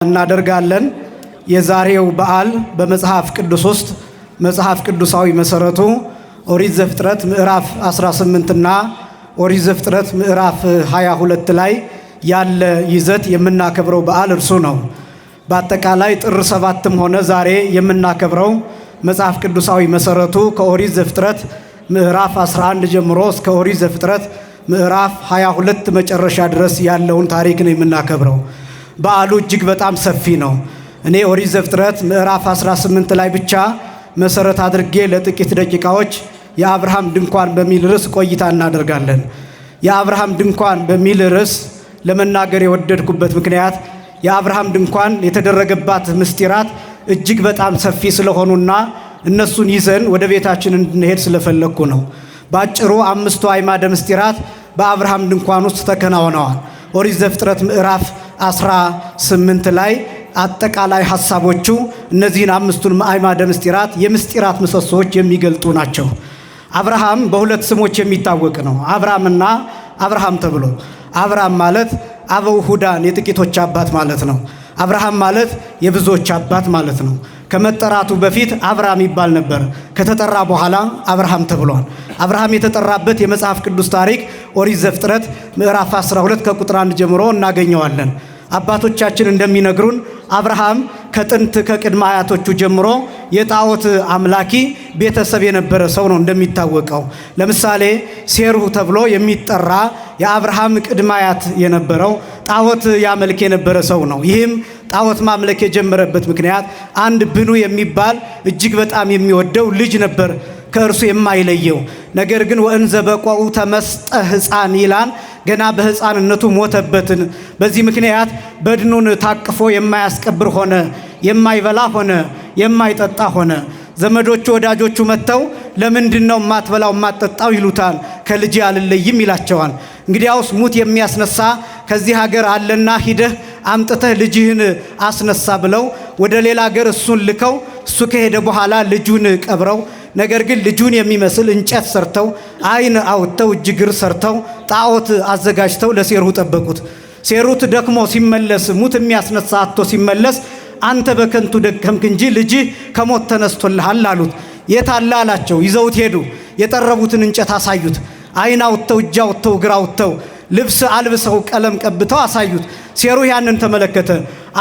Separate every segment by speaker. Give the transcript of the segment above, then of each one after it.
Speaker 1: እናደርጋለን። የዛሬው በዓል በመጽሐፍ ቅዱስ ውስጥ መጽሐፍ ቅዱሳዊ መሰረቱ ኦሪት ዘፍጥረት ምዕራፍ 18 እና ኦሪት ዘፍጥረት ምዕራፍ 22 ላይ ያለ ይዘት የምናከብረው በዓል እርሱ ነው። በአጠቃላይ ጥር 7ም ሆነ ዛሬ የምናከብረው መጽሐፍ ቅዱሳዊ መሰረቱ ከኦሪት ዘፍጥረት ምዕራፍ 11 ጀምሮ እስከ ኦሪት ዘፍጥረት ምዕራፍ 22 መጨረሻ ድረስ ያለውን ታሪክ ነው የምናከብረው። በዓሉ እጅግ በጣም ሰፊ ነው። እኔ ኦሪት ዘፍጥረት ምዕራፍ 18 ላይ ብቻ መሰረት አድርጌ ለጥቂት ደቂቃዎች የአብርሃም ድንኳን በሚል ርዕስ ቆይታ እናደርጋለን። የአብርሃም ድንኳን በሚል ርዕስ ለመናገር የወደድኩበት ምክንያት የአብርሃም ድንኳን የተደረገባት ምስጢራት እጅግ በጣም ሰፊ ስለሆኑና እነሱን ይዘን ወደ ቤታችን እንድንሄድ ስለፈለኩ ነው። ባጭሩ 5ቱ አዕማደ ምስጢራት በአብርሃም ድንኳን ውስጥ ተከናውነዋል። ኦሪት ዘፍጥረት ምዕራፍ 18 ላይ አጠቃላይ ሐሳቦቹ እነዚህን 5ቱን አዕማደ ምስጢራት የምስጢራት ምሰሶዎች የሚገልጡ ናቸው። አብርሃም በሁለት ስሞች የሚታወቅ ነው። አብራምና አብርሃም ተብሎ። አብራም ማለት አበው ሁዳን የጥቂቶች አባት ማለት ነው። አብርሃም ማለት የብዙዎች አባት ማለት ነው። ከመጠራቱ በፊት አብራም ይባል ነበር። ከተጠራ በኋላ አብርሃም ተብሏል። አብርሃም የተጠራበት የመጽሐፍ ቅዱስ ታሪክ ኦሪት ዘፍጥረት ምዕራፍ 12 ከቁጥር 1 ጀምሮ እናገኘዋለን። አባቶቻችን እንደሚነግሩን አብርሃም ከጥንት ከቅድመ አያቶቹ ጀምሮ የጣዖት አምላኪ ቤተሰብ የነበረ ሰው ነው። እንደሚታወቀው ለምሳሌ ሴሩህ ተብሎ የሚጠራ የአብርሃም ቅድመ አያት የነበረው ጣዖት ያመልክ የነበረ ሰው ነው። ይህም ጣዖት ማምለክ የጀመረበት ምክንያት አንድ ብኑ የሚባል እጅግ በጣም የሚወደው ልጅ ነበር ከእርሱ የማይለየው። ነገር ግን ወእንዘ በቆኡ ተመስጠ ሕፃን ይላን ገና በሕፃንነቱ ሞተበትን። በዚህ ምክንያት በድኑን ታቅፎ የማያስቀብር ሆነ፣ የማይበላ ሆነ፣ የማይጠጣ ሆነ። ዘመዶቹ ወዳጆቹ መጥተው ለምንድን ነው የማትበላው የማትጠጣው ይሉታል። ከልጅ አልለይም ይላቸዋል። እንግዲያውስ ሙት የሚያስነሳ ከዚህ ሀገር አለና ሂደህ አምጥተህ ልጅህን አስነሳ ብለው ወደ ሌላ ሀገር እሱን ልከው እሱ ከሄደ በኋላ ልጁን ቀብረው፣ ነገር ግን ልጁን የሚመስል እንጨት ሰርተው አይን አውጥተው እጅግር ሰርተው ጣዖት አዘጋጅተው ለሴሩህ ጠበቁት። ሴሩት ደክሞ ሲመለስ ሙት የሚያስነሳ አጥቶ ሲመለስ አንተ በከንቱ ደከምክ እንጂ ልጅህ ከሞት ተነስቶልሃል አሉት። የት አለ አላቸው። ይዘውት ሄዱ። የጠረቡትን እንጨት አሳዩት። አይን አውጥተው እጅ አውጥተው እግር አውጥተው ልብስ አልብሰው ቀለም ቀብተው አሳዩት። ሴሩህ ያንን ተመለከተ።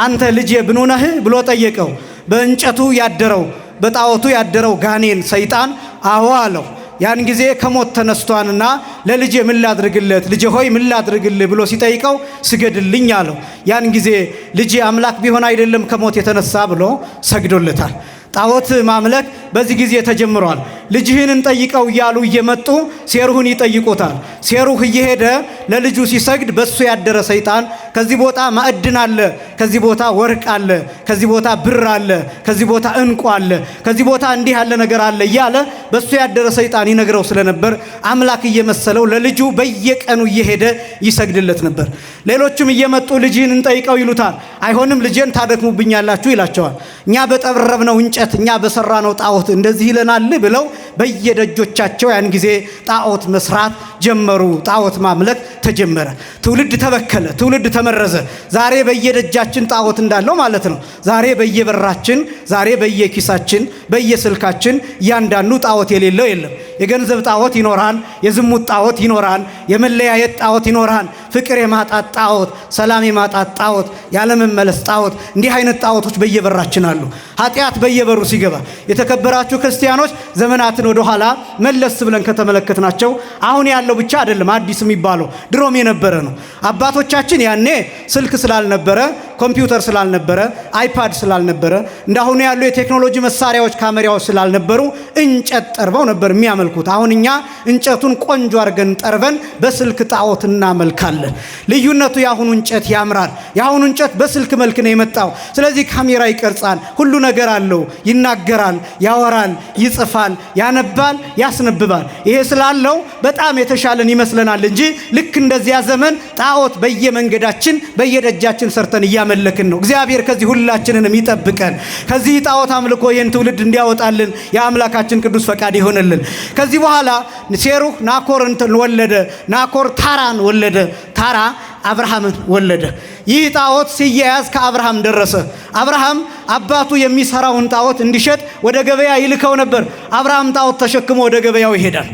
Speaker 1: አንተ ልጄ ብኑ ነህ ብሎ ጠየቀው። በእንጨቱ ያደረው በጣዖቱ ያደረው ጋኔን ሰይጣን አዎ አለው። ያን ጊዜ ከሞት ተነስቷንና ለልጄ ምን ላድርግለት ልጄ ሆይ ምን ላድርግልህ ብሎ ሲጠይቀው ስገድልኝ አለው። ያን ጊዜ ልጄ አምላክ ቢሆን አይደለም ከሞት የተነሳ ብሎ ሰግዶለታል። ጣዖት ማምለክ በዚህ ጊዜ ተጀምሯል። ልጅህን እንጠይቀው እያሉ እየመጡ ሴሩህን ይጠይቁታል። ሴሩህ እየሄደ ለልጁ ሲሰግድ በሱ ያደረ ሰይጣን ከዚህ ቦታ ማዕድን አለ፣ ከዚህ ቦታ ወርቅ አለ፣ ከዚህ ቦታ ብር አለ፣ ከዚህ ቦታ ዕንቁ አለ፣ ከዚህ ቦታ እንዲህ ያለ ነገር አለ እያለ በሱ ያደረ ሰይጣን ይነግረው ስለነበር አምላክ እየመሰለው ለልጁ በየቀኑ እየሄደ ይሰግድለት ነበር። ሌሎችም እየመጡ ልጅህን እንጠይቀው ይሉታል። አይሆንም ልጄን ታደክሙብኛላችሁ ይላቸዋል። እኛ በጠረብነው እንጨት እኛ በሰራነው ጣዖት እንደዚህ ይለናል ብለው በየደጆቻቸው ያን ጊዜ ጣዖት መስራት ጀመሩ። ጣዖት ማምለክ ተጀመረ። ትውልድ ተበከለ፣ ትውልድ ተመረዘ። ዛሬ በየደጃችን ጣዖት እንዳለው ማለት ነው። ዛሬ በየበራችን፣ ዛሬ በየኪሳችን፣ በየስልካችን እያንዳንዱ ጣዖት የሌለው የለም። የገንዘብ ጣዖት ይኖራል፣ የዝሙት ጣዖት ይኖራል፣ የመለያየት ጣዖት ይኖራል፣ ፍቅር የማጣት ጣዖት፣ ሰላም የማጣት ጣዖት፣ ያለመመለስ ጣዖት። እንዲህ አይነት ጣዖቶች በየበራችን አሉ። ኃጢአት በየበሩ ሲገባ የተከበራችሁ ክርስቲያኖች ዘመናትን ወደ ኋላ መለስ ብለን ከተመለከትናቸው አሁን ያለው ብቻ አይደለም አዲስ የሚባለው ድሮም የነበረ ነው። አባቶቻችን ያኔ ስልክ ስላልነበረ፣ ኮምፒውተር ስላልነበረ፣ አይፓድ ስላልነበረ፣ እንዳሁኑ ያሉ የቴክኖሎጂ መሳሪያዎች ካሜራዎች ስላልነበሩ እንጨት ጠርበው ነበር የሚያመልኩት። አሁን እኛ እንጨቱን ቆንጆ አድርገን ጠርበን በስልክ ጣዖት እናመልካለን። ልዩነቱ የአሁኑ እንጨት ያምራል። የአሁኑ እንጨት በስልክ መልክ ነው የመጣው። ስለዚህ ካሜራ ይቀርጻል፣ ሁሉ ነገር አለው፣ ይናገራል፣ ያወራል፣ ይጽፋል፣ ያነባል፣ ያስነብባል። ይሄ ስላለው በጣም የተሻለን ይመስለናል እንጂ ልክ እንደዚያ ዘመን ጣዖት በየመንገዳችን በየደጃችን ሰርተን እያመለክን ነው። እግዚአብሔር ከዚህ ሁላችንንም ይጠብቀን። ከዚህ ጣዖት አምልኮ ይህን ትውልድ እንዲያወጣልን የአምላካችን ቅዱስ ፈቃድ ይሆንልን። ከዚህ በኋላ ሴሩህ ናኮርን ወለደ። ናኮር ታራን ወለደ። ታራ አብርሃምን ወለደ። ይህ ጣዖት ሲያያዝ ከአብርሃም ደረሰ። አብርሃም አባቱ የሚሰራውን ጣዖት እንዲሸጥ ወደ ገበያ ይልከው ነበር። አብርሃም ጣዖት ተሸክሞ ወደ ገበያው ይሄዳል።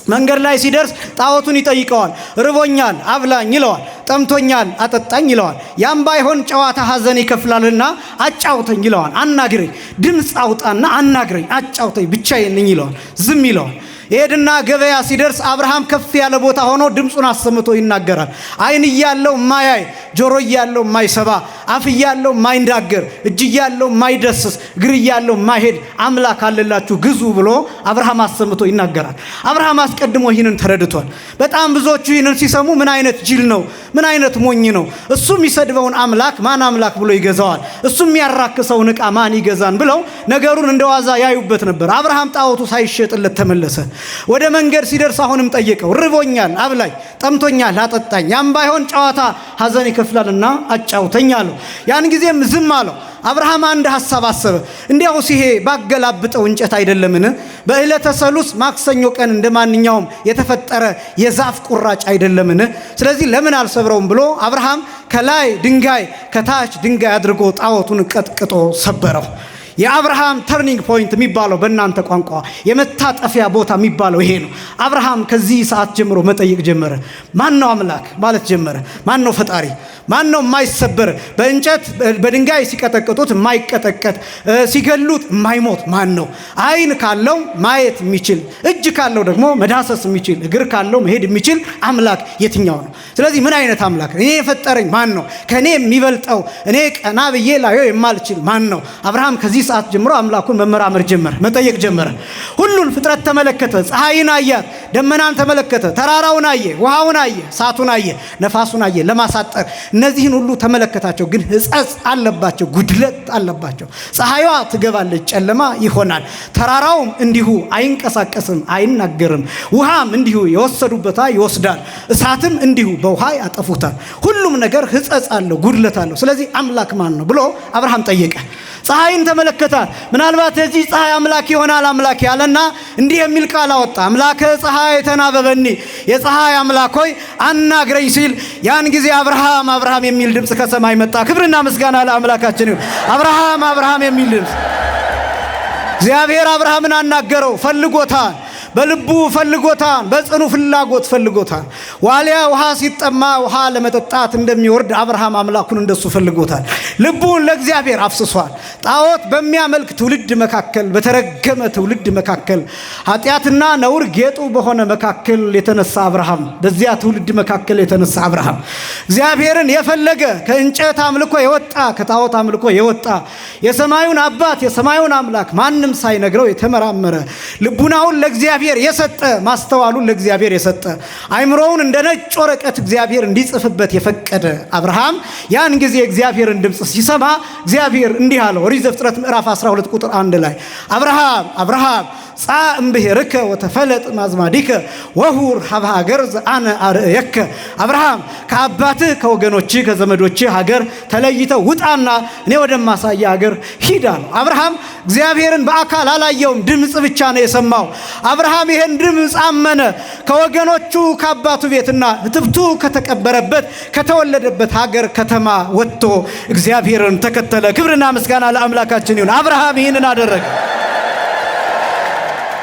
Speaker 1: መንገድ ላይ ሲደርስ ጣዖቱን ይጠይቀዋል። ርቦኛል አብላኝ ይለዋል። ጠምቶኛል አጠጣኝ ይለዋል። ያም ባይሆን ጨዋታ ሐዘን ይከፍላልና አጫውተኝ ይለዋል። አናግረኝ፣ ድምፅ አውጣና አናግረኝ፣ አጫውተኝ፣ ብቻዬን ነኝ ይለዋል። ዝም ይለዋል። ይሄድና ገበያ ሲደርስ አብርሃም ከፍ ያለ ቦታ ሆኖ ድምፁን አሰምቶ ይናገራል። ዓይን እያለው ማያይ፣ ጆሮ እያለው ማይሰባ፣ አፍ እያለው ማይናገር፣ እጅ እያለው ማይደስስ፣ እግር እያለው ማይሄድ አምላክ አለላችሁ ግዙ ብሎ አብርሃም አሰምቶ ይናገራል። አብርሃም አስቀድሞ ይህንን ተረድቷል። በጣም ብዙዎቹ ይህንን ሲሰሙ ምን አይነት ጅል ነው፣ ምን አይነት ሞኝ ነው፣ እሱ የሚሰድበውን አምላክ ማን አምላክ ብሎ ይገዛዋል፣ እሱ የሚያራክሰውን ዕቃ ማን ይገዛን ብለው ነገሩን እንደዋዛ ያዩበት ነበር። አብርሃም ጣዖቱ ሳይሸጥለት ተመለሰ። ወደ መንገድ ሲደርስ አሁንም ጠየቀው። ርቦኛል አብላኝ፣ ጠምቶኛል አጠጣኝ፣ ያም ባይሆን ጨዋታ ሐዘን ይከፍላልና አጫውተኝ አለው። ያን ጊዜም ዝም አለው። አብርሃም አንድ ሐሳብ አሰበ። እንዲያውስ ይሄ ባገላብጠው እንጨት አይደለምን? በዕለተ ሰሉስ ማክሰኞ ቀን እንደማንኛውም የተፈጠረ የዛፍ ቁራጭ አይደለምን? ስለዚህ ለምን አልሰብረውም ብሎ አብርሃም ከላይ ድንጋይ ከታች ድንጋይ አድርጎ ጣዖቱን ቀጥቅጦ ሰበረው። የአብርሃም ተርኒንግ ፖይንት የሚባለው በእናንተ ቋንቋ የመታጠፊያ ቦታ የሚባለው ይሄ ነው። አብርሃም ከዚህ ሰዓት ጀምሮ መጠየቅ ጀመረ። ማን ነው አምላክ ማለት ጀመረ። ማን ነው ፈጣሪ? ማን ነው የማይሰበር በእንጨት በድንጋይ ሲቀጠቅጡት የማይቀጠቀጥ ሲገሉት የማይሞት ማን ነው? ዓይን ካለው ማየት የሚችል፣ እጅ ካለው ደግሞ መዳሰስ የሚችል፣ እግር ካለው መሄድ የሚችል አምላክ የትኛው ነው? ስለዚህ ምን አይነት አምላክ? እኔ የፈጠረኝ ማን ነው? ከኔ የሚበልጠው እኔ ቀና ብዬ ላየው የማልችል ማን ነው? አብርሃም ከዚህ ሰዓት ጀምሮ አምላኩን መመራመር ጀመረ፣ መጠየቅ ጀመረ። ሁሉን ፍጥረት ተመለከተ። ፀሐይን አያት፣ ደመናን ተመለከተ፣ ተራራውን አየ፣ ውሃውን አየ፣ እሳቱን አየ፣ ነፋሱን አየ። ለማሳጠር እነዚህን ሁሉ ተመለከታቸው። ግን ሕጸጽ አለባቸው፣ ጉድለት አለባቸው። ፀሐይዋ ትገባለች፣ ጨለማ ይሆናል። ተራራውም እንዲሁ አይንቀሳቀስም፣ አይናገርም። ውሃም እንዲሁ የወሰዱበታ ይወስዳል፣ እሳትም እንዲሁ በውሃ ያጠፉታል። ሁሉም ነገር ሕጸጽ አለው፣ ጉድለት አለው። ስለዚህ አምላክ ማን ነው ብሎ አብርሃም ጠየቀ። ፀሐይን ተመለከታት። ምናልባት የዚህ ፀሐይ አምላክ ይሆናል አምላክ ያለና እንዲህ የሚል ቃል አወጣ። አምላከ ፀሐይ ተናበበኒ፣ የፀሐይ አምላክ ሆይ አናግረኝ ሲል ያን ጊዜ አብርሃም አብርሃም የሚል ድምፅ ከሰማይ መጣ። ክብርና ምስጋና ለአምላካችን ይሁን። አብርሃም አብርሃም የሚል ድምፅ። እግዚአብሔር አብርሃምን አናገረው። ፈልጎታል፣ በልቡ ፈልጎታል፣ በጽኑ ፍላጎት ፈልጎታል። ዋሊያ ውሃ ሲጠማ ውሃ ለመጠጣት እንደሚወርድ አብርሃም አምላኩን እንደሱ ፈልጎታል። ልቡን ለእግዚአብሔር አፍስሷል። ጣዖት በሚያመልክ ትውልድ መካከል፣ በተረገመ ትውልድ መካከል፣ ኃጢአትና ነውር ጌጡ በሆነ መካከል የተነሳ አብርሃም፣ በዚያ ትውልድ መካከል የተነሳ አብርሃም እግዚአብሔርን የፈለገ ከእንጨት አምልኮ የወጣ ከጣዖት አምልኮ የወጣ የሰማዩን አባት የሰማዩን አምላክ ማንም ሳይነግረው የተመራመረ ልቡናውን ለእግዚአብሔር የሰጠ ማስተዋሉን ለእግዚአብሔር የሰጠ አይምሮውን እንደ ነጭ ወረቀት እግዚአብሔር እንዲጽፍበት የፈቀደ አብርሃም ያን ጊዜ እግዚአብሔርን ድምፅ ሲሰማ እግዚአብሔር እንዲህ አለው። ኦሪት ዘፍጥረት ምዕራፍ 12 ቁጥር 1 ላይ አብርሃም አብርሃም ጻ እምብሔርከ ወተፈለጥ ማዝማዲከ ወሁር ሀበ ሀገር ዘአነ አርእየከ። አብርሃም ከአባትህ ከወገኖችህ ከዘመዶችህ ሀገር ተለይተው ውጣና እኔ ወደማሳየ ሀገር ሂድ አለው። አብርሃም እግዚአብሔርን በአካል አላየውም፣ ድምፅ ብቻ ነው የሰማው። አብርሃም ይሄን ድምፅ አመነ። ከወገኖቹ ከአባቱ ቤትና እትብቱ ከተቀበረበት ከተወለደበት ሀገር ከተማ ወጥቶ እግዚአብሔርን ተከተለ። ክብርና ምስጋና ለአምላካችን ይሁን። አብርሃም ይህንን አደረገ።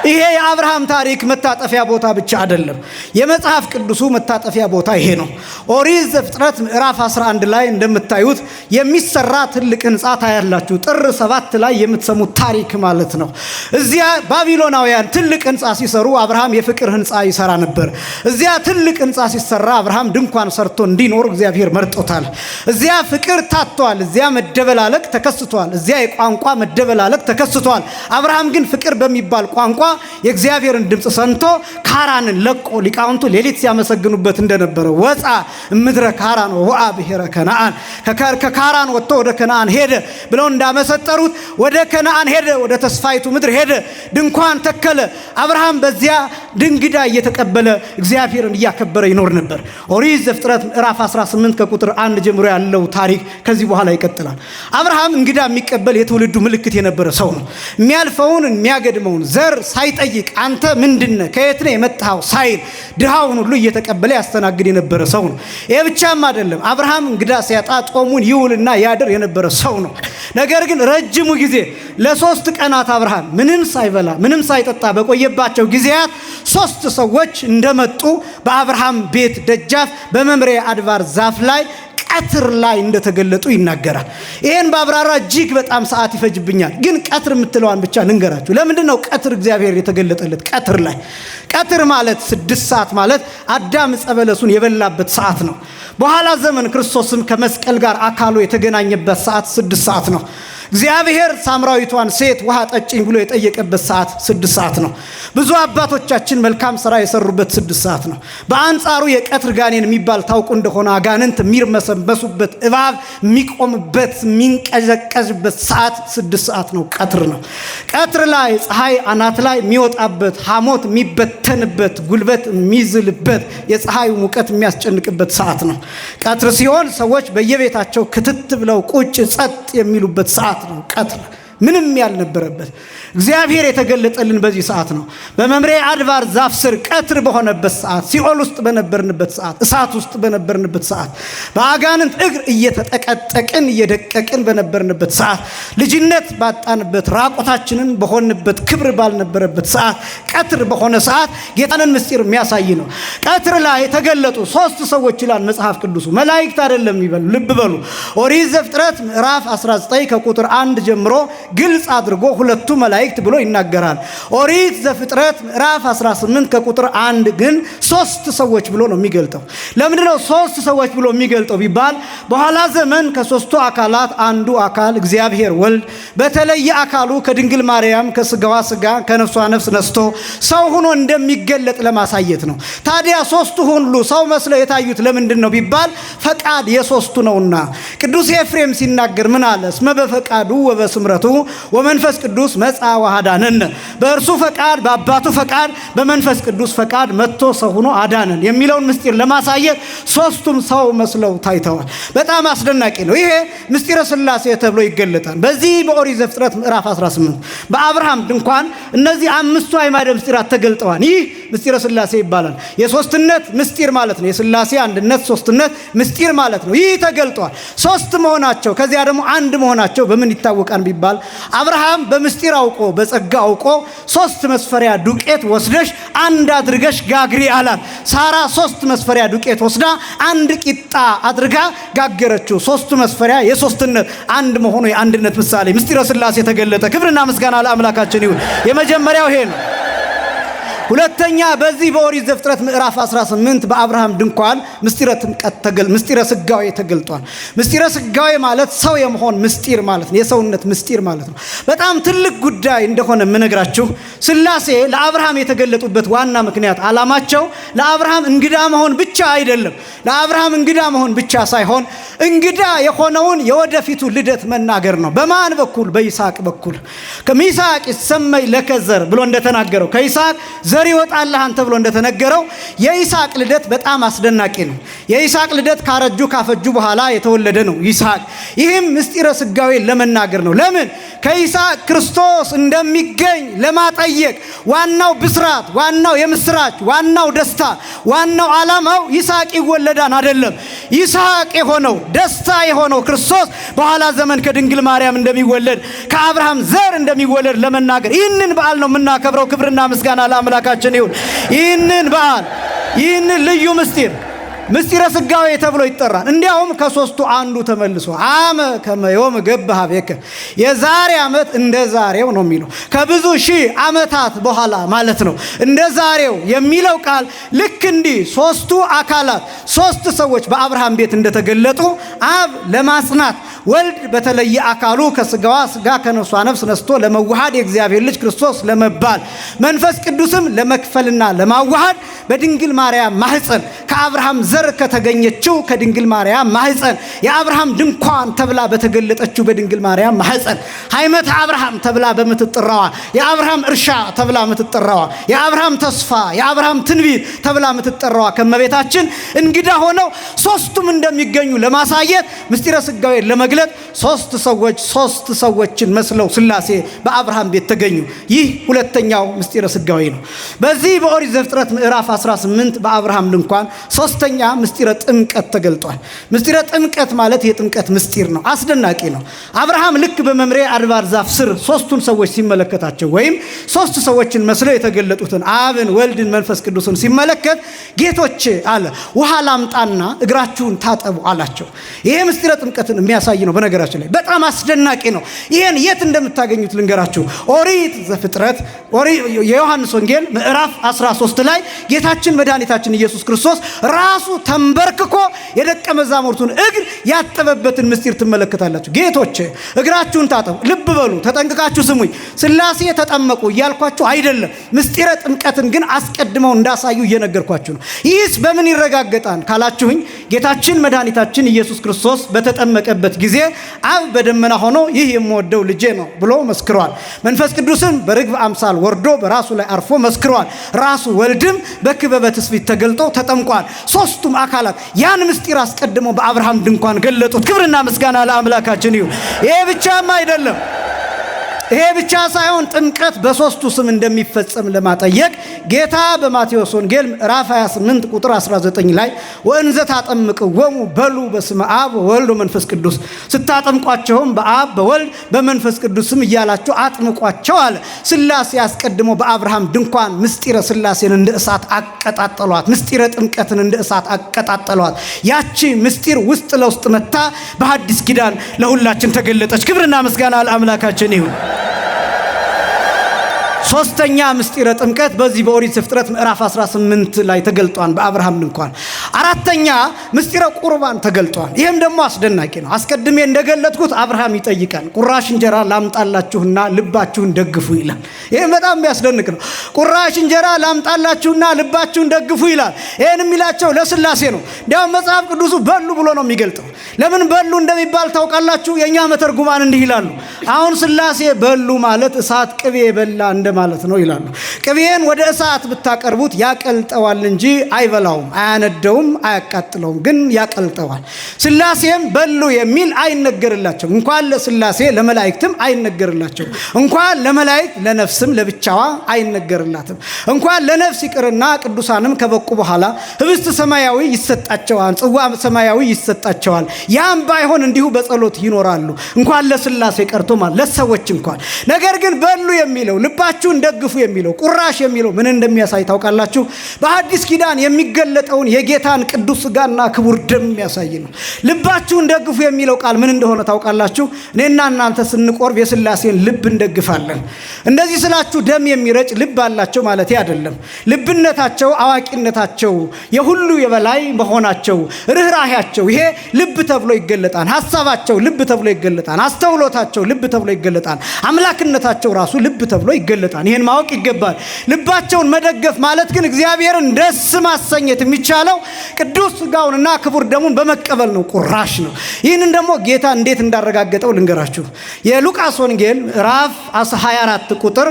Speaker 1: ይሄ የአብርሃም ታሪክ መታጠፊያ ቦታ ብቻ አይደለም። የመጽሐፍ ቅዱሱ መታጠፊያ ቦታ ይሄ ነው። ኦሪት ዘፍጥረት ምዕራፍ 11 ላይ እንደምታዩት የሚሰራ ትልቅ ህንጻ ታያላችሁ። ጥር 7 ላይ የምትሰሙት ታሪክ ማለት ነው። እዚያ ባቢሎናውያን ትልቅ ህንጻ ሲሰሩ አብርሃም የፍቅር ህንጻ ይሰራ ነበር። እዚያ ትልቅ ህንጻ ሲሰራ አብርሃም ድንኳን ሰርቶ እንዲኖር እግዚአብሔር መርጦታል። እዚያ ፍቅር ታጥቷል። እዚያ መደበላለቅ ተከስቷል። እዚያ የቋንቋ መደበላለቅ ተከስቷል። አብርሃም ግን ፍቅር በሚባል ቋንቋ የእግዚአብሔርን ድምፅ ሰምቶ ካራንን ለቆ ሊቃውንቱ ሌሊት ሲያመሰግኑበት እንደነበረ ወፃ ምድረ ካራን ወአ ብሔረ ከነአን ከካራን ወጥቶ ወደ ከነአን ሄደ ብለው እንዳመሰጠሩት ወደ ከነአን ሄደ፣ ወደ ተስፋይቱ ምድር ሄደ፣ ድንኳን ተከለ። አብርሃም በዚያ ድንግዳ እየተቀበለ እግዚአብሔርን እያከበረ ይኖር ነበር። ኦሪት ዘፍጥረት ምዕራፍ 18 ከቁጥር 1 ጀምሮ ያለው ታሪክ ከዚህ በኋላ ይቀጥላል። አብርሃም እንግዳ የሚቀበል የትውልዱ ምልክት የነበረ ሰው ነው። የሚያልፈውን የሚያገድመውን ዘር ሳይጠይቅ አንተ ምንድነህ ከየት ነው የመጣኸው ሳይል ድሃውን ሁሉ እየተቀበለ ያስተናግድ የነበረ ሰው ነው። ይሄ ብቻም አይደለም። አብርሃም እንግዳ ሲያጣ ጾሙን ይውልና ያድር የነበረ ሰው ነው። ነገር ግን ረጅሙ ጊዜ ለ3 ቀናት አብርሃም ምንም ሳይበላ ምንም ሳይጠጣ በቆየባቸው ጊዜያት 3 ሰዎች እንደመጡ በአብርሃም ቤት ደጃፍ በመምሬ አድባር ዛፍ ላይ ቀትር ላይ እንደተገለጡ ይናገራል። ይሄን ባብራራ እጅግ በጣም ሰዓት ይፈጅብኛል። ግን ቀትር የምትለዋን ብቻ ልንገራችሁ። ለምንድነው ቀትር እግዚአብሔር የተገለጠለት? ቀትር ላይ ቀትር ማለት 6 ሰዓት ማለት አዳም ዕፀ በለሱን የበላበት ሰዓት ነው። በኋላ ዘመን ክርስቶስም ከመስቀል ጋር አካሉ የተገናኘበት ሰዓት 6 ሰዓት ነው። እግዚአብሔር ሳምራዊቷን ሴት ውሃ ጠጭኝ ብሎ የጠየቀበት ሰዓት 6 ሰዓት ነው። ብዙ አባቶቻችን መልካም ሥራ የሰሩበት 6 ሰዓት ነው። በአንጻሩ የቀትር ጋኔን የሚባል ታውቁ እንደሆነ አጋንንት የሚርመሰመሱበት እባብ የሚቆምበት የሚንቀዘቀዝበት ሰዓት 6 ሰዓት ነው። ቀትር ነው። ቀትር ላይ ፀሐይ አናት ላይ የሚወጣበት ሐሞት የሚበተንበት ጉልበት የሚዝልበት የፀሐዩ ሙቀት የሚያስጨንቅበት ሰዓት ነው። ቀትር ሲሆን ሰዎች በየቤታቸው ክትት ብለው ቁጭ ጸጥ የሚሉበት ሰዓት ነው። ቀትር ምንም ያልነበረበት እግዚአብሔር የተገለጠልን በዚህ ሰዓት ነው። በመምሬ አድባር ዛፍ ስር ቀትር በሆነበት ሰዓት፣ ሲኦል ውስጥ በነበርንበት ሰዓት፣ እሳት ውስጥ በነበርንበት ሰዓት፣ በአጋንንት እግር እየተጠቀጠቅን እየደቀቅን በነበርንበት ሰዓት፣ ልጅነት ባጣንበት ራቆታችንን በሆንበት ክብር ባልነበረበት ሰዓት፣ ቀትር በሆነ ሰዓት ጌታንን ምስጢር የሚያሳይ ነው። ቀትር ላይ የተገለጡ 3 ሰዎች ይላል መጽሐፍ ቅዱሱ። መላእክት አይደለም ይበሉ፣ ልብ በሉ። ኦሪት ዘፍጥረት ምዕራፍ 19 ከቁጥር 1 ጀምሮ ግልጽ አድርጎ 2ቱ መላእክት ብሎ ይናገራል። ኦሪት ዘፍጥረት ምዕራፍ 18 ከቁጥር 1 ግን 3 ሰዎች ብሎ ነው የሚገልጠው። ለምንድነው 3 ሰዎች ብሎ የሚገልጠው ቢባል በኋላ ዘመን ከ3ቱ አካላት አንዱ አካል እግዚአብሔር ወልድ በተለየ አካሉ ከድንግል ማርያም ከስጋዋ ስጋ ከነፍሷ ነፍስ ነስቶ ሰው ሆኖ እንደሚገለጥ ለማሳየት ነው። ታዲያ 3ቱ ሁሉ ሰው መስለው የታዩት ለምንድን ነው ቢባል ፈቃድ የ3ቱ ነውና። ቅዱስ ኤፍሬም ሲናገር ምን አለ? እስመ በፈቃዱ ወበስምረቱ ወመንፈስ ቅዱስ መጻ ወአዳነን። በእርሱ ፈቃድ በአባቱ ፈቃድ በመንፈስ ቅዱስ ፈቃድ መጥቶ ሰው ሆኖ አዳነን የሚለውን ምስጢር ለማሳየት 3ቱም ሰው መስለው ታይተዋል። በጣም አስደናቂ ነው። ይሄ ምስጢረ ሥላሴ ተብሎ ይገለጣል። በዚህ በኦሪት ዘፍጥረት ምዕራፍ 18 በአብርሃም ድንኳን እነዚህ 5ቱ አዕማደ ምስጢራት ተገልጠዋል። ይህ ምስጢረ ሥላሴ ይባላል። የሶስትነት ምስጢር ማለት ነው። የሥላሴ አንድነት ሶስትነት ምስጢር ማለት ነው። ይህ ተገልጧል። 3 መሆናቸው ከዚያ ደግሞ አንድ መሆናቸው በምን ይታወቃል ቢባል አብርሃም በምስጢር አውቆ በጸጋ አውቆ 3 መስፈሪያ ዱቄት ወስደሽ አንድ አድርገሽ ጋግሪ አላት። ሳራ 3 መስፈሪያ ዱቄት ወስዳ አንድ ቂጣ አድርጋ ጋገረችው። 3 መስፈሪያ የሶስትነት አንድ መሆኑ የአንድነት ምሳሌ ምስጢረ ሥላሴ ተገለጠ። ክብርና ምስጋና ለአምላካችን ይሁን። የመጀመሪያው ይሄ ነው። ሁለተኛ በዚህ በኦሪት ዘፍጥረት ምዕራፍ 18 በአብርሃም ድንኳን ምስጢረ ስጋዌ ተገልጧል። ምስጢረ ስጋዌ ማለት ሰው የመሆን ምስጢር ማለት ነው። የሰውነት ምስጢር ማለት ነው። በጣም ትልቅ ጉዳይ እንደሆነ የምነግራችሁ ሥላሴ ለአብርሃም የተገለጡበት ዋና ምክንያት ዓላማቸው ለአብርሃም እንግዳ መሆን ብቻ አይደለም። ለአብርሃም እንግዳ መሆን ብቻ ሳይሆን እንግዳ የሆነውን የወደፊቱ ልደት መናገር ነው። በማን በኩል? በይስሐቅ በኩል። ከይስሐቅ ይሰመይ ለከ ዘር ብሎ እንደተናገረው ከይስሐቅ ዘር ይወጣልህ ተብሎ እንደተነገረው የይስሐቅ ልደት በጣም አስደናቂ ነው። የይስሐቅ ልደት ካረጁ ካፈጁ በኋላ የተወለደ ነው ይስሐቅ። ይህም ምስጢረ ስጋዌ ለመናገር ነው። ለምን? ከይስሐቅ ክርስቶስ እንደሚገኝ ለማጠየቅ። ዋናው ብስራት፣ ዋናው የምስራች፣ ዋናው ደስታ፣ ዋናው ዓላማው ይስሐቅ ይወለዳን አይደለም። ይስሐቅ የሆነው ደስታ የሆነው ክርስቶስ በኋላ ዘመን ከድንግል ማርያም እንደሚወለድ ከአብርሃም ዘር እንደሚወለድ ለመናገር ይህንን በዓል ነው የምናከብረው። ክብርና ምስጋና ለአምላካችን ይሁን። ይህንን በዓል ይህንን ልዩ ምስጢረ ስጋዌ ተብሎ ይጠራል። እንዲያውም ከ3ቱ አንዱ ተመልሶ አመ ከመዮም ገበሃ ቤከ የዛሬ ዓመት እንደ ዛሬው ነው የሚለው። ከብዙ ሺህ ዓመታት በኋላ ማለት ነው። እንደ ዛሬው የሚለው ቃል ልክ እንዲህ 3ቱ አካላት 3 ሰዎች በአብርሃም ቤት እንደተገለጡ አብ ለማጽናት፣ ወልድ በተለየ አካሉ ከስጋዋ ስጋ ከነፍሷ ነፍስ ነስቶ ለመዋሃድ የእግዚአብሔር ልጅ ክርስቶስ ለመባል፣ መንፈስ ቅዱስም ለመክፈልና ለማዋሃድ በድንግል ማርያም ማህፀን ከአብርሃም ዘር ከተገኘችው ከድንግል ማርያም ማህፀን የአብርሃም ድንኳን ተብላ በተገለጠችው በድንግል ማርያም ማህፀን ሃይመተ አብርሃም ተብላ በመትጠራዋ የአብርሃም እርሻ ተብላ የምትጠራዋ የአብርሃም ተስፋ የአብርሃም ትንቢት ተብላ የምትጠራዋ ከመቤታችን እንግዳ ሆነው ሶስቱም እንደሚገኙ ለማሳየት ምስጢረ ሥጋዌ ለመግለጥ ሶስት ሰዎችን መስለው ሥላሴ በአብርሃም ቤት ተገኙ። ይህ ሁለተኛው ምስጢረ ሥጋዌ ነው። በዚህ በኦሪት ዘፍጥረት ምዕራፍ 18 በአብርሃም ድንኳን ሶስተኛ ምስጢረ ጥምቀት ተገልጧል። ምስጢረ ጥምቀት ማለት የጥምቀት ምስጢር ነው። አስደናቂ ነው። አብርሃም ልክ በመምሬ አድባር ዛፍ ስር ሶስቱን ሰዎች ሲመለከታቸው ወይም ሶስት ሰዎችን መስለው የተገለጡትን አብን፣ ወልድን፣ መንፈስ ቅዱስን ሲመለከት ጌቶቼ አለ ውሃ ላምጣና እግራችሁን ታጠቡ አላቸው። ይሄ ምስጢረ ጥምቀትን የሚያሳይ ነው። በነገራችን ላይ በጣም አስደናቂ ነው። ይሄን የት እንደምታገኙት ልንገራችሁ። ኦሪት ዘፍጥረት የዮሐንስ ወንጌል ምዕራፍ 13 ላይ ጌታችን መድኃኒታችን ኢየሱስ ክርስቶስ ራሱ ተንበርክኮ የደቀ መዛሙርቱን እግር ያጠበበትን ምስጢር ትመለከታላችሁ። ጌቶቼ እግራችሁን ታጠቡ። ልብ በሉ፣ ተጠንቅቃችሁ ስሙኝ። ሥላሴ ተጠመቁ እያልኳችሁ አይደለም። ምስጢረ ጥምቀትን ግን አስቀድመው እንዳሳዩ እየነገርኳችሁ ነው። ይህስ በምን ይረጋገጣል ካላችሁኝ ጌታችን መድኃኒታችን ኢየሱስ ክርስቶስ በተጠመቀበት ጊዜ አብ በደመና ሆኖ ይህ የምወደው ልጄ ነው ብሎ መስክሯል። መንፈስ ቅዱስም በርግብ አምሳል ወርዶ በራሱ ላይ አርፎ መስክሯል። ራሱ ወልድም በክበበ ትስብእት ተገልጦ ተጠምቋል። ሶስቱም አካላት ያን ምስጢር አስቀድመው በአብርሃም ድንኳን ገለጡት። ክብርና ምስጋና ለአምላካችን ይሁን። ይሄ ብቻም አይደለም። ይሄ ብቻ ሳይሆን ጥምቀት በሶስቱ ስም እንደሚፈጸም ለማጠየቅ ጌታ በማቴዎስ ወንጌል ምዕራፍ 28 ቁጥር 19 ላይ ወእንዘ ታጠምቅዎሙ በሉ በስመ አብ ወወልድ ወመንፈስ ቅዱስ፣ ስታጠምቋቸውም በአብ በወልድ በመንፈስ ቅዱስ ስም እያላችሁ አጥምቋቸው አለ። ሥላሴ አስቀድሞ በአብርሃም ድንኳን ምስጢረ ሥላሴን እንደ እሳት አቀጣጠሏት። ምስጢረ ጥምቀትን እንደ እሳት አቀጣጠሏት። ያቺ ምስጢር ውስጥ ለውስጥ መታ በሐዲስ ኪዳን ለሁላችን ተገለጠች። ክብርና ምስጋና ለአምላካችን ይሁን። ሶስተኛ ምስጢረ ጥምቀት በዚህ በኦሪት ዘፍጥረት ምዕራፍ 18 ላይ ተገልጧል በአብርሃም ድንኳን። አራተኛ ምስጢረ ቁርባን ተገልጧል። ይህም ደግሞ አስደናቂ ነው። አስቀድሜ እንደገለጥኩት አብርሃም ይጠይቃል። ቁራሽ እንጀራ ላምጣላችሁና ልባችሁን ደግፉ ይላል። ይህ በጣም የሚያስደንቅ ነው። ቁራሽ እንጀራ ላምጣላችሁና ልባችሁን ደግፉ ይላል። ይህን የሚላቸው ለሥላሴ ነው። እንዲያውም መጽሐፍ ቅዱሱ በሉ ብሎ ነው የሚገልጠው። ለምን በሉ እንደሚባል ታውቃላችሁ? የእኛ መተርጉማን እንዲህ ይላሉ። አሁን ሥላሴ በሉ ማለት እሳት ቅቤ በላ እንደማለት ነው ይላሉ። ቅቤን ወደ እሳት ብታቀርቡት ያቀልጠዋል እንጂ አይበላውም፣ አያነደውም፣ አያቃጥለውም፣ ግን ያቀልጠዋል። ሥላሴም በሉ የሚል አይነገርላቸው። እንኳን ለሥላሴ ለመላእክትም አይነገርላቸው። እንኳን ለመላእክት ለነፍስም ለብቻዋ አይነገርላትም። እንኳን ለነፍስ ይቅርና ቅዱሳንም ከበቁ በኋላ ህብስት ሰማያዊ ይሰጣቸዋል፣ ጽዋ ሰማያዊ ይሰጣቸዋል። ያም ባይሆን እንዲሁ በጸሎት ይኖራሉ። እንኳን ለሥላሴ ቀርቶ ማለት ለሰዎች እንኳን። ነገር ግን በሉ የሚለው ልባችሁን ደግፉ የሚለው ቁራሽ የሚለው ምን እንደሚያሳይ ታውቃላችሁ? በሐዲስ ኪዳን የሚገለጠውን የጌታን ቅዱስ ሥጋና ክቡር ደም የሚያሳይ ነው። ልባችሁን ደግፉ የሚለው ቃል ምን እንደሆነ ታውቃላችሁ? እኔና እናንተ ስንቆርብ የሥላሴን ልብ እንደግፋለን። እንደዚህ ስላችሁ ደም የሚረጭ ልብ አላቸው ማለት አይደለም። ልብነታቸው፣ አዋቂነታቸው፣ የሁሉ የበላይ መሆናቸው፣ ርኅራኄያቸው ይሄ ልብ ተብሎ ይገለጣል። ሐሳባቸው ልብ ተብሎ ይገለጣል። አስተውሎታቸው ልብ ተብሎ ይገለጣል። አምላክነታቸው ራሱ ልብ ተብሎ ይገለጣል። ይሄን ማወቅ ይገባል። ልባቸውን መደገፍ ማለት ግን እግዚአብሔርን ደስ ማሰኘት የሚቻለው ቅዱስ ሥጋውንና ክቡር ደሙን በመቀበል ነው። ቁራሽ ነው። ይህንን ደግሞ ጌታ እንዴት እንዳረጋገጠው ልንገራችሁ። የሉቃስ ወንጌል ምዕራፍ 24 ቁጥር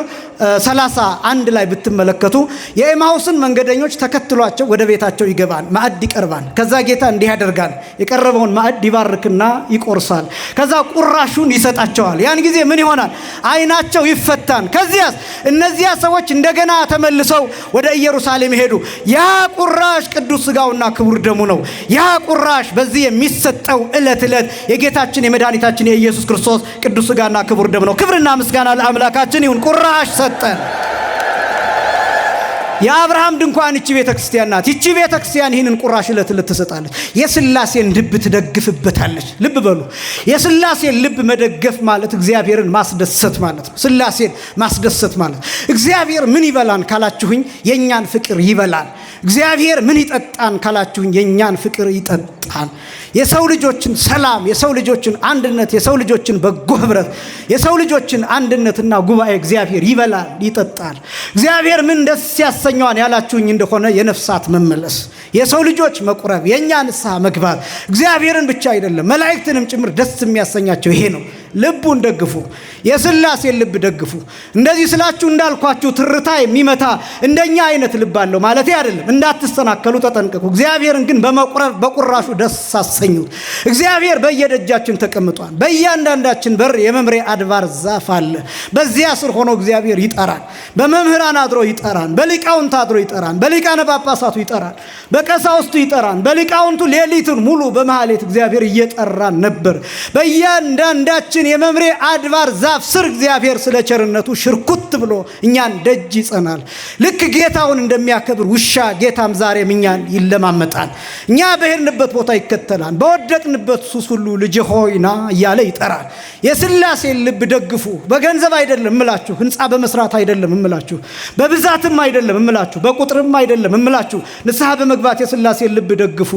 Speaker 1: 31 ላይ ብትመለከቱ የኤማሁስን መንገደኞች ተከትሏቸው ወደ ቤታቸው ይገባል። ማዕድ ይቀርባል። ከዛ ጌታ እንዲህ ያደርጋል። የቀረበውን ማዕድ ይባርክና ይቆርሳል። ከዛ ቁራሹን ይሰጣቸዋል። ያን ጊዜ ምን ይሆናል? ዓይናቸው ይፈታል። ከዚያስ እነዚያ ሰዎች እንደገና ተመልሰው ወደ ኢየሩሳሌም ሄዱ። ያ ቁራሽ ቅዱስ ሥጋውና ክቡር ደሙ ነው። ያ ቁራሽ በዚህ የሚሰጠው ዕለት ዕለት የጌታችን የመድኃኒታችን የኢየሱስ ክርስቶስ ቅዱስ ሥጋና ክቡር ደሙ ነው። ክብርና ምስጋና ለአምላካችን ይሁን። ቁራሽ ሰጠን። የአብርሃም ድንኳን እቺ ቤተክርስቲያን ናት። እቺ ቤተክርስቲያን ይህንን ቁራሽ ዕለት ዕለት ትሰጣለች። የሥላሴን ልብ ትደግፍበታለች። ልብ በሉ። የሥላሴን ልብ መደገፍ ማለት እግዚአብሔርን ማስደሰት ማለት ነው። ሥላሴን ማስደሰት ማለት እግዚአብሔር ምን ይበላን ካላችሁኝ የእኛን ፍቅር ይበላል። እግዚአብሔር ምን ይጠጣን ካላችሁኝ የኛን ፍቅር ይጠጣን። የሰው ልጆችን ሰላም፣ የሰው ልጆችን አንድነት፣ የሰው ልጆችን በጎ ህብረት፣ የሰው ልጆችን አንድነትና ጉባኤ እግዚአብሔር ይበላል ይጠጣል። እግዚአብሔር ምን ደስ ያሰኘዋል ያላችሁኝ እንደሆነ የነፍሳት መመለስ፣ የሰው ልጆች መቁረብ፣ የኛ ንስሐ መግባት እግዚአብሔርን ብቻ አይደለም መላእክትንም ጭምር ደስ የሚያሰኛቸው ይሄ ነው። ልቡን ደግፉ፣ የሥላሴን ልብ ደግፉ። እንደዚህ ስላችሁ እንዳልኳችሁ ትርታ የሚመታ እንደኛ አይነት ልብ አለው ማለት አይደለም። እንዳትሰናከሉ ተጠንቀቁ። እግዚአብሔርን ግን በመቁረብ በቁራሹ ደስ አሰኙት። እግዚአብሔር በየደጃችን ተቀምጧል። በእያንዳንዳችን በር የመምሬ አድባር ዛፍ አለ። በዚያ ስር ሆኖ እግዚአብሔር ይጠራል። በመምህራን አድሮ ይጠራል። በሊቃውንት አድሮ ይጠራል። በሊቃነ ጳጳሳቱ ይጠራል። በቀሳውስቱ ይጠራል። በሊቃውንቱ ሌሊቱን ሙሉ በመሐሌት እግዚአብሔር እየጠራን ነበር። በእያንዳንዳችን የመምሬ አድባር ዛፍ ስር እግዚአብሔር ስለ ቸርነቱ ሽርኩት ብሎ እኛን ደጅ ይጸናል። ልክ ጌታውን እንደሚያከብር ውሻ ጌታም ዛሬም እኛን ይለማመጣል። እኛ በሄድንበት ቦታ ይከተላል። በወደቅንበት ሱስ ሁሉ ልጅ ሆይ ና እያለ ይጠራል። የሥላሴን ልብ ደግፉ። በገንዘብ አይደለም እምላችሁ፣ ህንፃ በመስራት አይደለም እምላችሁ፣ በብዛትም አይደለም እምላችሁ፣ በቁጥርም አይደለም እምላችሁ። ንስሐ በመግባት የሥላሴን ልብ ደግፉ።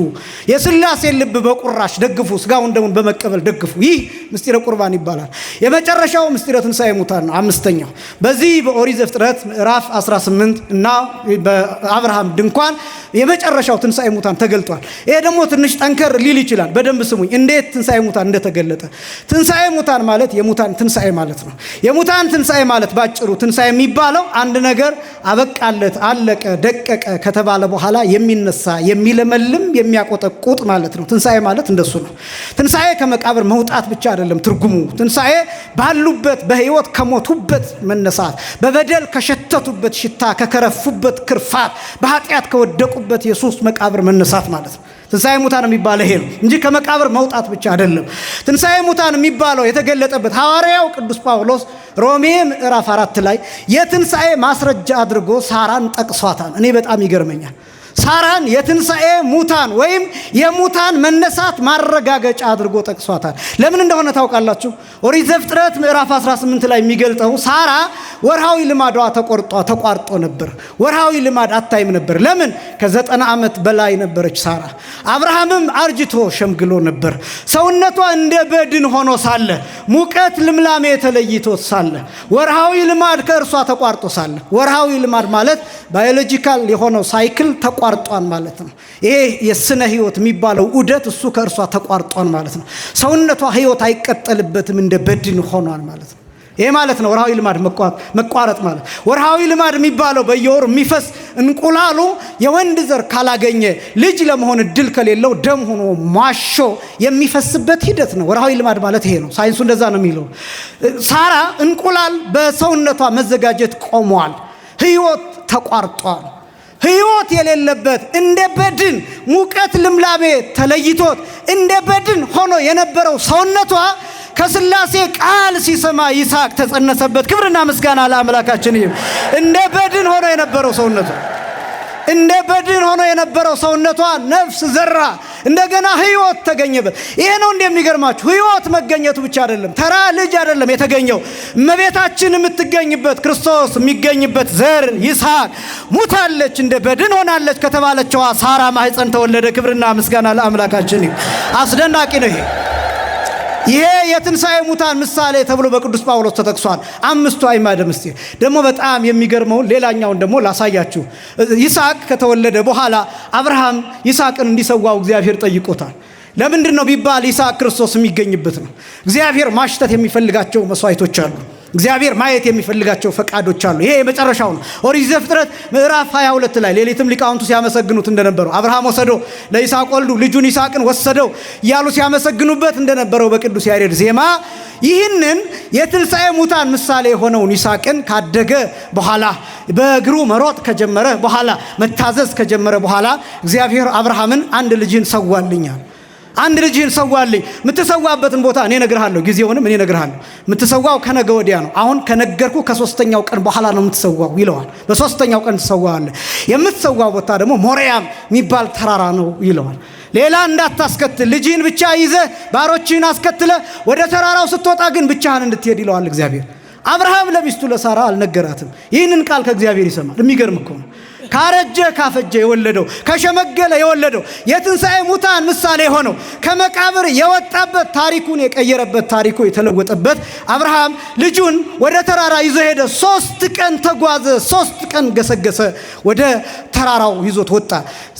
Speaker 1: የሥላሴን ልብ በቁራሽ ደግፉ። ስጋውን ደሙን በመቀበል ደግፉ። ይህ ምስጢረ ቁርባን ይባላል። የመጨረሻው ምስጢረ ትንሣኤ ሙታን ነው። አምስተኛው በዚህ በኦሪት ዘፍጥረት ምዕራፍ 18 እና በአብርሃም ድንኳን የመጨረሻው ትንሣኤ ሙታን ተገልጧል። ይሄ ደግሞ ትንሽ ጠንከር ሊል ይችላል። በደንብ ስሙኝ እንዴት ትንሣኤ ሙታን እንደተገለጠ። ትንሣኤ ሙታን ማለት የሙታን ትንሣኤ ማለት ነው። የሙታን ትንሣኤ ማለት ባጭሩ ትንሣኤ የሚባለው አንድ ነገር አበቃለት፣ አለቀ፣ ደቀቀ ከተባለ በኋላ የሚነሳ የሚለመልም የሚያቆጠቁጥ ማለት ነው። ትንሣኤ ማለት እንደሱ ነው። ትንሣኤ ከመቃብር መውጣት ብቻ አይደለም ትርጉሙ። ትንሣኤ ባሉበት በሕይወት ከሞቱበት መነሳት፣ በበደል ከሸተቱበት ሽታ፣ ከከረፉበት ክርፋት፣ በኃጢአት ከወደቁበት የሱስ መቃብር መነሳት ማለት ነው። ትንሣኤ ሙታን የሚባለው ይሄ ነው እንጂ ከመቃብር መውጣት ብቻ አይደለም። ትንሣኤ ሙታን የሚባለው የተገለጠበት ሐዋርያው ቅዱስ ጳውሎስ ሮሜ ምዕራፍ 4 ላይ የትንሣኤ ማስረጃ አድርጎ ሳራን ጠቅሷታል። እኔ በጣም ይገርመኛል። ሳራን የትንሣኤ ሙታን ወይም የሙታን መነሳት ማረጋገጫ አድርጎ ጠቅሷታል። ለምን እንደሆነ ታውቃላችሁ? ኦሪት ዘፍጥረት ምዕራፍ 18 ላይ የሚገልጠው ሳራ ወርሃዊ ልማዷ ተቋርጦ ነበር። ወርሃዊ ልማድ አታይም ነበር። ለምን? ከ90 ዓመት በላይ ነበረች ሳራ። አብርሃምም አርጅቶ ሸምግሎ ነበር። ሰውነቷ እንደ በድን ሆኖ ሳለ፣ ሙቀት ልምላሜ ተለይቶት ሳለ፣ ወርሃዊ ልማድ ከእርሷ ተቋርጦ ሳለ፣ ወርሃዊ ልማድ ማለት ባዮሎጂካል የሆነው ሳይክል ተቋርጧን ማለት ነው። ይሄ የስነ ህይወት የሚባለው ዑደት እሱ ከእርሷ ተቋርጧን ማለት ነው። ሰውነቷ ህይወት አይቀጠልበትም፣ እንደ በድን ሆኗል ማለት ነው። ይሄ ማለት ነው ወርሃዊ ልማድ መቋረጥ ማለት። ወርሃዊ ልማድ የሚባለው በየወሩ የሚፈስ እንቁላሉ የወንድ ዘር ካላገኘ ልጅ ለመሆን እድል ከሌለው ደም ሆኖ ማሾ የሚፈስበት ሂደት ነው። ወርሃዊ ልማድ ማለት ይሄ ነው። ሳይንሱ እንደዛ ነው የሚለው። ሳራ እንቁላል በሰውነቷ መዘጋጀት ቆሟል። ህይወት ተቋርጧል። ህይወት የሌለበት እንደ በድን ሙቀት ልምላሜ ተለይቶት እንደ በድን ሆኖ የነበረው ሰውነቷ ከሥላሴ ቃል ሲሰማ ይስሐቅ ተጸነሰበት። ክብርና ምስጋና ለአምላካችን ይሁን። እንደ በድን ሆኖ የነበረው ሰውነቷ እንደ በድን ሆኖ የነበረው ሰውነቷ ነፍስ ዘራ፣ እንደገና ህይወት ተገኘበት። ይሄ ነው እንደሚገርማችሁ። ህይወት መገኘቱ ብቻ አይደለም፣ ተራ ልጅ አይደለም የተገኘው። እመቤታችን የምትገኝበት ክርስቶስ የሚገኝበት ዘር ይስሐቅ ሙታለች፣ እንደ በድን ሆናለች ከተባለችዋ ሳራ ማህፀን ተወለደ። ክብርና ምስጋና ለአምላካችን ይሁን። አስደናቂ ነው ይሄ። ይሄ የትንሣኤ ሙታን ምሳሌ ተብሎ በቅዱስ ጳውሎስ ተጠቅሷል። አምስቱ አዕማደ ምስጢር ደግሞ በጣም የሚገርመውን ሌላኛውን ደግሞ ላሳያችሁ። ይስሐቅ ከተወለደ በኋላ አብርሃም ይስሐቅን እንዲሰዋው እግዚአብሔር ጠይቆታል። ለምንድን ነው ቢባል ይስሐቅ ክርስቶስ የሚገኝበት ነው። እግዚአብሔር ማሽተት የሚፈልጋቸው መስዋዕቶች አሉ። እግዚአብሔር ማየት የሚፈልጋቸው ፈቃዶች አሉ። ይሄ የመጨረሻው ነው። ኦሪት ዘፍጥረት ምዕራፍ 22 ላይ ሌሊትም ሊቃውንቱ ሲያመሰግኑት እንደነበረው አብርሃም ወሰደው ለይስሐቅ ወልዱ ልጁን ይስሐቅን ወሰደው እያሉ ሲያመሰግኑበት እንደነበረው በቅዱስ ያሬድ ዜማ ይህንን የትንሣኤ ሙታን ምሳሌ የሆነውን ይስሐቅን ካደገ በኋላ በእግሩ መሮጥ ከጀመረ በኋላ መታዘዝ ከጀመረ በኋላ እግዚአብሔር አብርሃምን አንድ ልጅን ሰዋልኛል። አንድ ልጅህን ሰዋልኝ። የምትሰዋበትን ቦታ እኔ እነግርሃለሁ፣ ጊዜውንም እኔ እነግርሃለሁ። የምትሰዋው ከነገ ወዲያ ነው። አሁን ከነገርኩ ከ3ኛው ቀን በኋላ ነው የምትሰዋው ይለዋል። በ3ኛው ቀን ትሰዋዋለህ። የምትሰዋው ቦታ ደግሞ ሞሪያም የሚባል ተራራ ነው ይለዋል። ሌላ እንዳታስከትል፣ ልጅህን ብቻ ይዘህ ባሮችህን አስከትለ ወደ ተራራው ስትወጣ ግን ብቻህን እንድትሄድ ይለዋል እግዚአብሔር። አብርሃም ለሚስቱ ለሳራ አልነገራትም። ይህንን ቃል ከእግዚአብሔር ይሰማል። የሚገርም እኮ ነው። ካረጀ ካፈጀ የወለደው ከሸመገለ የወለደው የትንሣኤ ሙታን ምሳሌ ሆነው ከመቃብር የወጣበት ታሪኩን የቀየረበት ታሪኩ የተለወጠበት አብርሃም ልጁን ወደ ተራራ ይዞ ሄደ። 3 ቀን ተጓዘ፣ 3 ቀን ገሰገሰ። ወደ ተራራው ይዞት ወጣ።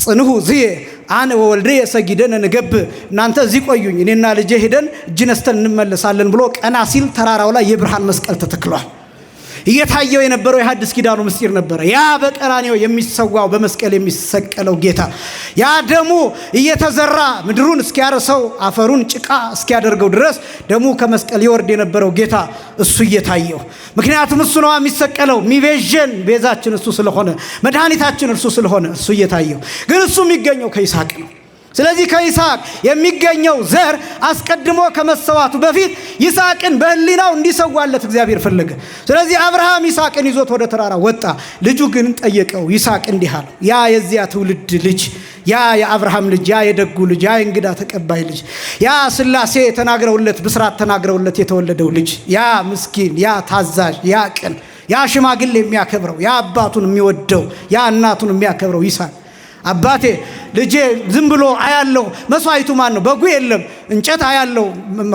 Speaker 1: ጽንሁ ዝየ አነ ወወልድየ ሰጊደን ንገብ፣ እናንተ እዚህ ቆዩኝ እኔና ልጄ ሄደን እጅ ነስተን እንመለሳለን ብሎ ቀና ሲል ተራራው ላይ የብርሃን መስቀል ተተክሏል። እየታየው የነበረው የሐዲስ ኪዳኑ ምስጢር ነበር። ያ በቀራንዮ የሚሰዋው በመስቀል የሚሰቀለው ጌታ፣ ያ ደሙ እየተዘራ ምድሩን እስኪያርሰው አፈሩን ጭቃ እስኪያደርገው ድረስ ደሙ ከመስቀል ይወርድ የነበረው ጌታ እሱ እየታየው። ምክንያቱም እሱ ነው የሚሰቀለው፣ የሚቤዠን ቤዛችን እሱ ስለሆነ፣ መድኃኒታችን እርሱ ስለሆነ እሱ እየታየው። ግን እሱ የሚገኘው ከይስሐቅ ነው። ስለዚህ ከይስሐቅ የሚገኘው ዘር አስቀድሞ ከመሰዋቱ በፊት ይስሐቅን በህሊናው እንዲሰዋለት እግዚአብሔር ፈለገ። ስለዚህ አብርሃም ይስሐቅን ይዞት ወደ ተራራ ወጣ። ልጁ ግን ጠየቀው። ይስሐቅ እንዲህ አለው፣ ያ የዚያ ትውልድ ልጅ፣ ያ የአብርሃም ልጅ፣ ያ የደጉ ልጅ፣ ያ የእንግዳ ተቀባይ ልጅ፣ ያ ሥላሴ ተናግረውለት ብስራት ተናግረውለት የተወለደው ልጅ፣ ያ ምስኪን፣ ያ ታዛዥ፣ ያ ቅን፣ ያ ሽማግሌ የሚያከብረው፣ ያ አባቱን የሚወደው፣ ያ እናቱን የሚያከብረው ይስሐቅ አባቴ ልጄ ዝም ብሎ አያለው። መስዋዕቱ ማን ነው? በጉ የለም። እንጨት አያለው፣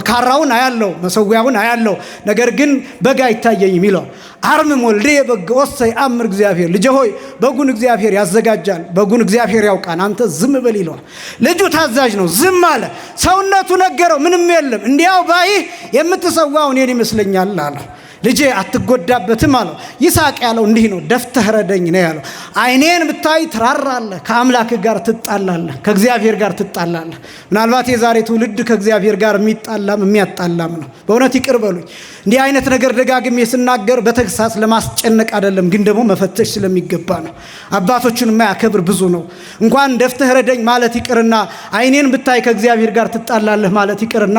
Speaker 1: ካራውን አያለው፣ መሰዊያውን አያለው፣ ነገር ግን በግ አይታየኝም ይለው። አርምም ወልድየ በግዖሰ ይአምር እግዚአብሔር፣ ልጄ ሆይ በጉን እግዚአብሔር ያዘጋጃል፣ በጉን እግዚአብሔር ያውቃል፣ አንተ ዝም በል ይለዋል። ልጁ ታዛዥ ነው፣ ዝም አለ። ሰውነቱ ነገረው፣ ምንም የለም። እንዲያው ባይህ የምትሰዋው እኔን ይመስለኛል አለው። ልጄ አትጎዳበትም አለው። ይስሐቅ ያለው እንዲህ ነው፣ ደፍተህ ረደኝ ነው ያለው። አይኔን ብታይ ትራራለህ፣ ከአምላክ ጋር ትጣላለህ፣ ከእግዚአብሔር ጋር ትጣላለህ። ምናልባት የዛሬ ትውልድ ከእግዚአብሔር ጋር የሚጣላም የሚያጣላም ነው። በእውነት ይቅር በሉኝ። እንዲህ አይነት ነገር ደጋግሜ ስናገር በተግሳጽ ለማስጨነቅ አይደለም፣ ግን ደግሞ መፈተሽ ስለሚገባ ነው። አባቶችን የማያከብር ብዙ ነው። እንኳን ደፍተህ ረደኝ ማለት ይቅርና አይኔን ብታይ ከእግዚአብሔር ጋር ትጣላለህ ማለት ይቅርና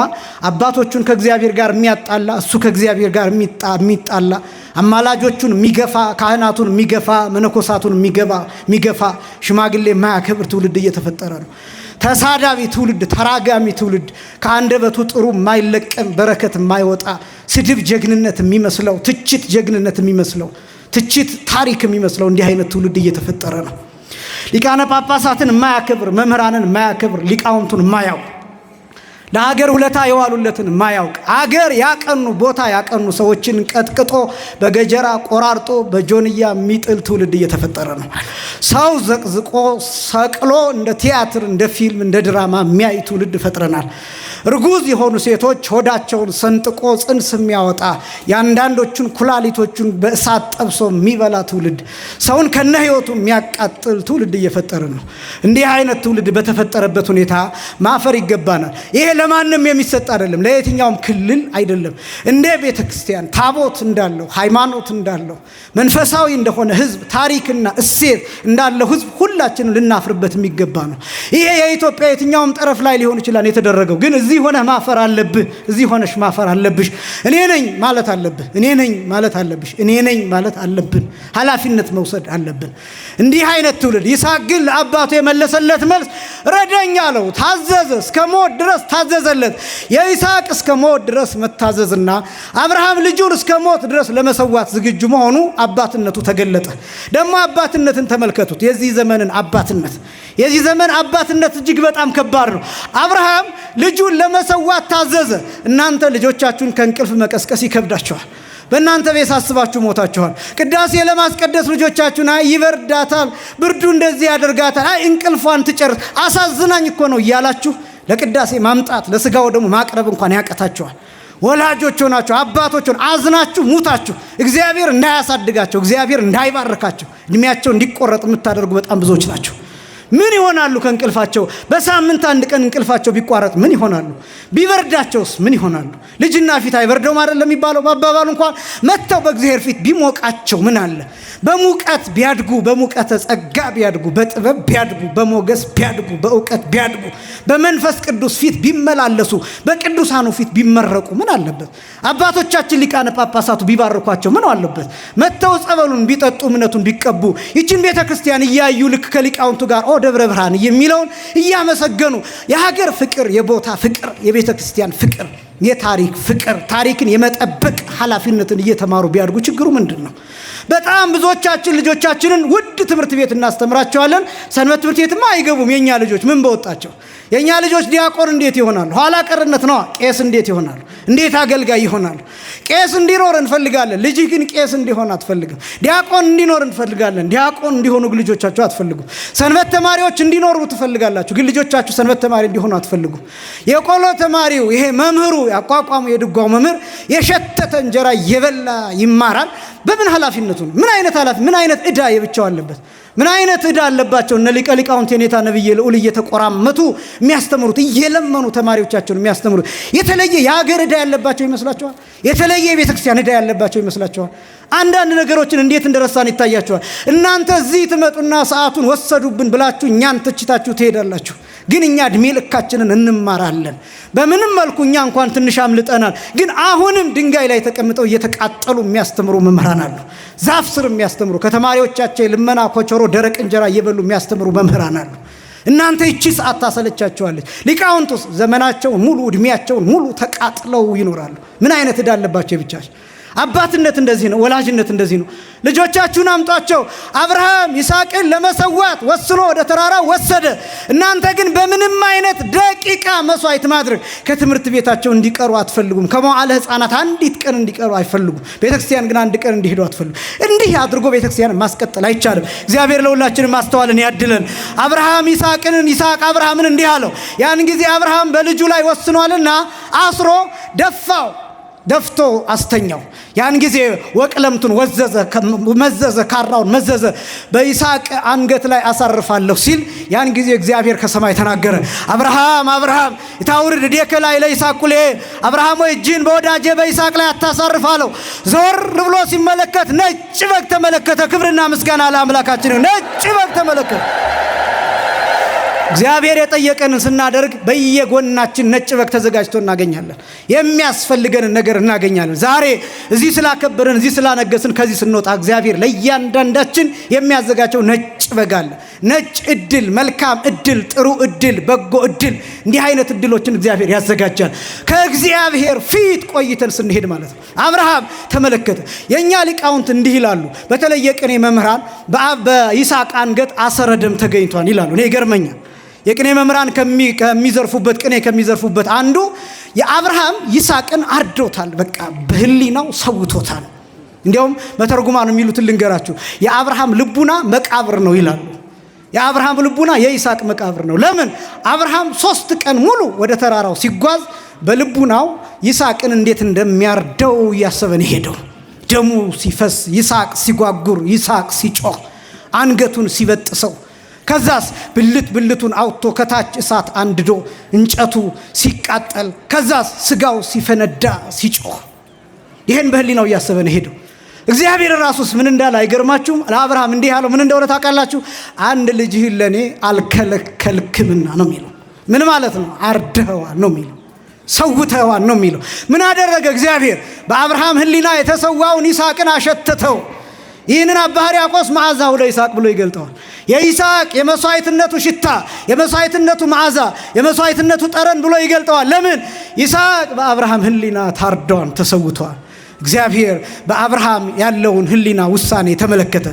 Speaker 1: አባቶቹን ከእግዚአብሔር ጋር የሚያጣላ እሱ ከእግዚአብሔር ጋር የሚጣላ አማላጆቹን የሚገፋ ካህናቱን የሚገፋ መነኮሳቱን የሚገፋ ሽማግሌ የማያከብር ትውልድ እየተፈጠረ ነው። ተሳዳቢ ትውልድ፣ ተራጋሚ ትውልድ፣ ከአንደበቱ ጥሩ የማይለቀም በረከት የማይወጣ ስድብ ጀግንነት የሚመስለው፣ ትችት ጀግንነት የሚመስለው፣ ትችት ታሪክ የሚመስለው እንዲህ አይነት ትውልድ እየተፈጠረ ነው። ሊቃነ ጳጳሳትን የማያከብር፣ መምህራንን የማያከብር፣ ሊቃውንቱን የማያውቅ፣ ለሀገር ውለታ የዋሉለትን ማያውቅ፣ አገር ያቀኑ ቦታ ያቀኑ ሰዎችን ቀጥቅጦ በገጀራ ቆራርጦ በጆንያ የሚጥል ትውልድ እየተፈጠረ ነው። ሰው ዘቅዝቆ ሰቅሎ እንደ ቲያትር፣ እንደ ፊልም፣ እንደ ድራማ የሚያይ ትውልድ ፈጥረናል። ርጉዝ የሆኑ ሴቶች ሆዳቸውን ሰንጥቆ ጽንስ የሚያወጣ የአንዳንዶቹን ኩላሊቶቹን በእሳት ጠብሶ የሚበላ ትውልድ፣ ሰውን ከነ ህይወቱ የሚያቃጥል ትውልድ እየፈጠረ ነው። እንዲህ አይነት ትውልድ በተፈጠረበት ሁኔታ ማፈር ይገባናል። ይሄ ለማንም የሚሰጥ አይደለም፣ ለየትኛውም ክልል አይደለም። እንደ ቤተ ክርስቲያን ታቦት እንዳለው፣ ሃይማኖት እንዳለው፣ መንፈሳዊ እንደሆነ ህዝብ፣ ታሪክና እሴት እንዳለው ህዝብ ሁላችንም ልናፍርበት የሚገባ ነው። ይሄ የኢትዮጵያ የትኛውም ጠረፍ ላይ ሊሆን ይችላል የተደረገው፣ ግን እዚህ ሆነ ማፈር አለብህ፣ እዚህ ሆነሽ ማፈር አለብሽ። እኔ ነኝ ማለት አለብህ፣ እኔ ነኝ ማለት አለብሽ፣ እኔ ነኝ ማለት አለብን። ኃላፊነት መውሰድ አለብን። እንዲህ አይነት ትውልድ ይስሐቅ ግን ለአባቱ የመለሰለት መልስ ረደኝ አለው። ታዘዘ፣ እስከ ሞት ድረስ ታዘዘለት። የይስሐቅ እስከ ሞት ድረስ መታዘዝና አብርሃም ልጁን እስከ ሞት ድረስ ለመሰዋት ዝግጁ መሆኑ አባትነቱ ተገለጠ። ደግሞ አባትነትን ተመልከቱት። የዚህ ዘመንን አባትነት፣ የዚህ ዘመን አባትነት እጅግ በጣም ከባድ ነው። አብርሃም ልጁን ለመሰዋት ታዘዘ። እናንተ ልጆቻችሁን ከእንቅልፍ መቀስቀስ ይከብዳችኋል። በእናንተ ቤት ሳስባችሁ ሞታችኋል። ቅዳሴ ለማስቀደስ ልጆቻችሁን አይ ይበርዳታል፣ ብርዱ እንደዚህ ያደርጋታል፣ አይ እንቅልፏን ትጨርስ፣ አሳዝናኝ እኮ ነው እያላችሁ ለቅዳሴ ማምጣት ለስጋው ደግሞ ማቅረብ እንኳን ያቀታችኋል። ወላጆች ሆናችሁ አባቶች ሆናችሁ አዝናችሁ ሙታችሁ እግዚአብሔር እንዳያሳድጋቸው፣ እግዚአብሔር እንዳይባርካቸው፣ እድሜያቸው እንዲቆረጥ የምታደርጉ በጣም ብዙዎች ናቸው። ምን ይሆናሉ ከእንቅልፋቸው? በሳምንት አንድ ቀን እንቅልፋቸው ቢቋረጥ ምን ይሆናሉ? ቢበርዳቸውስ ምን ይሆናሉ? ልጅና ፊት አይበርደውም አይደለም የሚባለው በአባባሉ። እንኳን መጥተው በእግዚአብሔር ፊት ቢሞቃቸው ምን አለ? በሙቀት ቢያድጉ፣ በሙቀተ ጸጋ ቢያድጉ፣ በጥበብ ቢያድጉ፣ በሞገስ ቢያድጉ፣ በእውቀት ቢያድጉ፣ በመንፈስ ቅዱስ ፊት ቢመላለሱ፣ በቅዱሳኑ ፊት ቢመረቁ ምን አለበት? አባቶቻችን ሊቃነ ጳጳሳቱ ቢባርኳቸው ምን አለበት? መጥተው ጸበሉን ቢጠጡ፣ እምነቱን ቢቀቡ፣ ይችን ቤተ ክርስቲያን እያዩ ልክ ከሊቃውንቱ ጋር ደብረ ብርሃን የሚለውን እያመሰገኑ የሀገር ፍቅር፣ የቦታ ፍቅር፣ የቤተ ክርስቲያን ፍቅር የታሪክ ፍቅር፣ ታሪክን የመጠበቅ ኃላፊነትን እየተማሩ ቢያድጉ ችግሩ ምንድነው? በጣም ብዙዎቻችን ልጆቻችንን ውድ ትምህርት ቤት እናስተምራቸዋለን። ሰንበት ትምህርት ቤትማ አይገቡም የኛ ልጆች። ምን በወጣቸው? የኛ ልጆች ዲያቆን እንዴት ይሆናሉ? ኋላ ቀርነት ነው። ቄስ እንዴት ይሆናሉ? እንዴት አገልጋይ ይሆናሉ? ቄስ እንዲኖር እንፈልጋለን። ልጅህ ግን ቄስ እንዲሆን አትፈልግም። ዲያቆን እንዲኖር እንፈልጋለን። ዲያቆን እንዲሆኑ ልጆቻችሁ አትፈልጉም። ሰንበት ተማሪዎች እንዲኖሩ ትፈልጋላችሁ፣ ግን ልጆቻችሁ ሰንበት ተማሪ እንዲሆኑ አትፈልጉም። የቆሎ ተማሪው ይሄ መምህሩ ያቋቋሙ የድጓው መምህር የሸተተ እንጀራ እየበላ ይማራል። በምን ኃላፊነቱ ነው? ምን አይነት ዕዳ የብቻው አለበት? ምን አይነት ዕዳ አለባቸው? እነ ሊቀ ሊቃውንት የኔታ ነብዬ ልዑል እየተቆራመቱ የሚያስተምሩት እየለመኑ ተማሪዎቻቸውን የሚያስተምሩት የተለየ የሀገር ዕዳ ያለባቸው ይመስላችኋል? የተለየ የቤተክርስቲያን ዕዳ ያለባቸው ይመስላችኋል? አንዳንድ ነገሮችን እንዴት እንደረሳን ይታያችኋል። እናንተ እዚህ ትመጡና ሰዓቱን ወሰዱብን ብላችሁ እኛን ትችታችሁ ትሄዳላችሁ። ግን እኛ እድሜ ልካችንን እንማራለን። በምንም መልኩ እኛ እንኳን ትንሽ አምልጠናል። ግን አሁንም ድንጋይ ላይ ተቀምጠው እየተቃጠሉ የሚያስተምሩ መምህራን አሉ። ዛፍ ስር የሚያስተምሩ ከተማሪዎቻቸው ልመና ኮቸሮ ደረቅ እንጀራ እየበሉ የሚያስተምሩ መምህራን አሉ። እናንተ ይቺ ሰዓት ታሰለቻቸዋለች። ሊቃውንቱስ ዘመናቸውን ሙሉ እድሜያቸውን ሙሉ ተቃጥለው ይኖራሉ። ምን አይነት ዕዳ አለባቸው ብቻቸው? አባትነት እንደዚህ ነው። ወላጅነት እንደዚህ ነው። ልጆቻችሁን አምጧቸው። አብርሃም ይስሐቅን ለመሰዋት ወስኖ ወደ ተራራ ወሰደ። እናንተ ግን በምንም አይነት ደቂቃ መስዋዕት ማድረግ ከትምህርት ቤታቸው እንዲቀሩ አትፈልጉም። ከመዋዕለ ሕፃናት አንዲት ቀን እንዲቀሩ አይፈልጉም። ቤተክርስቲያን ግን አንድ ቀን እንዲሄዱ አትፈልጉም። እንዲህ አድርጎ ቤተክርስቲያን ማስቀጠል አይቻልም። እግዚአብሔር ለሁላችንም ማስተዋልን ያድለን። አብርሃም ይስሐቅን፣ ይስሐቅ አብርሃምን እንዲህ አለው። ያን ጊዜ አብርሃም በልጁ ላይ ወስኗልና አስሮ ደፍቶ አስተኛው። ያን ጊዜ ወቅለምቱን መዘዘ፣ ካራውን መዘዘ፣ በይስሐቅ አንገት ላይ አሳርፋለሁ ሲል ያን ጊዜ እግዚአብሔር ከሰማይ ተናገረ። አብርሃም አብርሃም ይታውርድ እዴከ ላዕለ ይስሐቅ ቁልኤ፣ አብርሃም ሆይ እጅህን በወዳጄ በይስሐቅ ላይ አታሳርፋለሁ። ዞር ብሎ ሲመለከት ነጭ በግ ተመለከተ። ክብርና ምስጋና ለአምላካችን። ነጭ በግ ተመለከተ። እግዚአብሔር የጠየቀንን ስናደርግ በየጎናችን ነጭ በግ ተዘጋጅቶ እናገኛለን። የሚያስፈልገንን ነገር እናገኛለን። ዛሬ እዚህ ስላከበረን፣ እዚህ ስላነገስን፣ ከዚህ ስንወጣ እግዚአብሔር ለእያንዳንዳችን የሚያዘጋጀው ነጭ በግ አለ። ነጭ እድል፣ መልካም እድል፣ ጥሩ እድል፣ በጎ እድል፣ እንዲህ አይነት እድሎችን እግዚአብሔር ያዘጋጃል። ከእግዚአብሔር ፊት ቆይተን ስንሄድ ማለት ነው። አብርሃም ተመለከተ። የእኛ ሊቃውንት እንዲህ ይላሉ። በተለይ የቅኔ መምህራን በይስሐቅ አንገት አሰረ ደም ተገኝቷል ይላሉ። እኔ ይገርመኛል። የቅኔ መምህራን ከሚዘርፉበት ቅኔ ከሚዘርፉበት አንዱ የአብርሃም ይስሐቅን አርዶታል። በቃ በህሊናው ሰውቶታል። እንዲያውም መተርጉማን የሚሉትን ልንገራችሁ። የአብርሃም ልቡና መቃብር ነው ይላሉ። የአብርሃም ልቡና የይስሐቅ መቃብር ነው። ለምን? አብርሃም 3 ቀን ሙሉ ወደ ተራራው ሲጓዝ በልቡናው ይስሐቅን እንዴት እንደሚያርደው እያሰበን ሄደው። ደሙ ሲፈስ፣ ይስሐቅ ሲጓጉር፣ ይስሐቅ ሲጮህ፣ አንገቱን ሲበጥሰው፣ ከዛስ ብልቱን አውጥቶ ከታች እሳት አንድዶ እንጨቱ ሲቃጠል፣ ከዛስ ስጋው ሲፈነዳ ሲጮህ፣ ይሄን በህሊናው እያሰበን ሄደው። እግዚአብሔር ራሱስ ምን እንዳለ አይገርማችሁም? ለአብርሃም እንዲህ ያለው ምን እንደሆነ ታውቃላችሁ? አንድ ልጅህን ለኔ አልከለከልክምና ነው የሚለው። ምን ማለት ነው? አርደኸዋል ነው የሚለው። ሰውተኸዋል ነው የሚለው። ምን አደረገ እግዚአብሔር? በአብርሃም ህሊና የተሰዋውን ይስሐቅን አሸተተው። ይህንን አባ ሕርያቆስ መዓዛሁ ለይስሐቅ ብሎ ይገልጠዋል። የይስሐቅ የመስዋዕትነቱ ሽታ፣ የመስዋዕትነቱ መዓዛ፣ የመስዋዕትነቱ ጠረን ብሎ ይገልጠዋል። ለምን? ይስሐቅ በአብርሃም ህሊና ታርዷን ተሰውቷል። እግዚአብሔር በአብርሃም ያለውን ህሊና ውሳኔ ተመለከተ።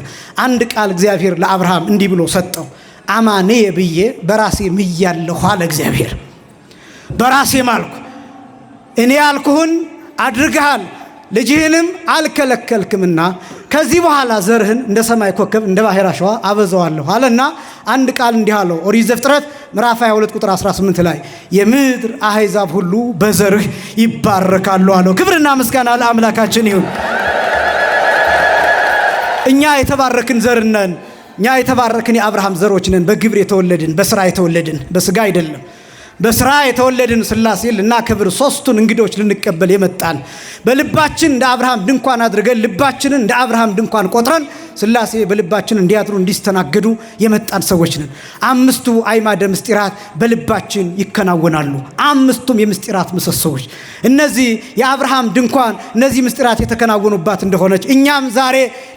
Speaker 1: አንድ ቃል እግዚአብሔር ለአብርሃም እንዲህ ብሎ ሰጠው። አማኔ ብዬ በራሴ ምያለሁ አለ እግዚአብሔር። በራሴ ማልኩ፣ እኔ ያልኩህን አድርገሃል፣ ልጅህንም አልከለከልክምና ከዚህ በኋላ ዘርህን እንደ ሰማይ ኮከብ እንደ ባህር አሸዋ አበዛዋለሁ አለና አንድ ቃል እንዲህ አለው። ኦሪት ዘፍጥረት ምዕራፍ 22 ቁጥር 18 ላይ የምድር አሕዛብ ሁሉ በዘርህ ይባረካሉ አለው። ክብርና ምስጋና ለአምላካችን ይሁን። እኛ የተባረክን ዘር ነን። እኛ የተባረክን የአብርሃም ዘሮች ነን። በግብር የተወለድን፣ በስራ የተወለድን፣ በስጋ አይደለም። በስራ የተወለድን ሥላሴ ልናከብር ሦስቱን እንግዶች ልንቀበል የመጣን በልባችን እንደ አብርሃም ድንኳን አድርገን ልባችንን እንደ አብርሃም ድንኳን ቆጥረን ሥላሴ በልባችን እንዲያድሩ እንዲስተናገዱ የመጣን ሰዎች ነን። 5ቱ አዕማደ ምስጢራት በልባችን ይከናወናሉ። 5ቱም የምስጢራት ምሰሶዎች እነዚህ የአብርሃም ድንኳን እነዚህ ምስጢራት የተከናወኑባት እንደሆነች እኛም ዛሬ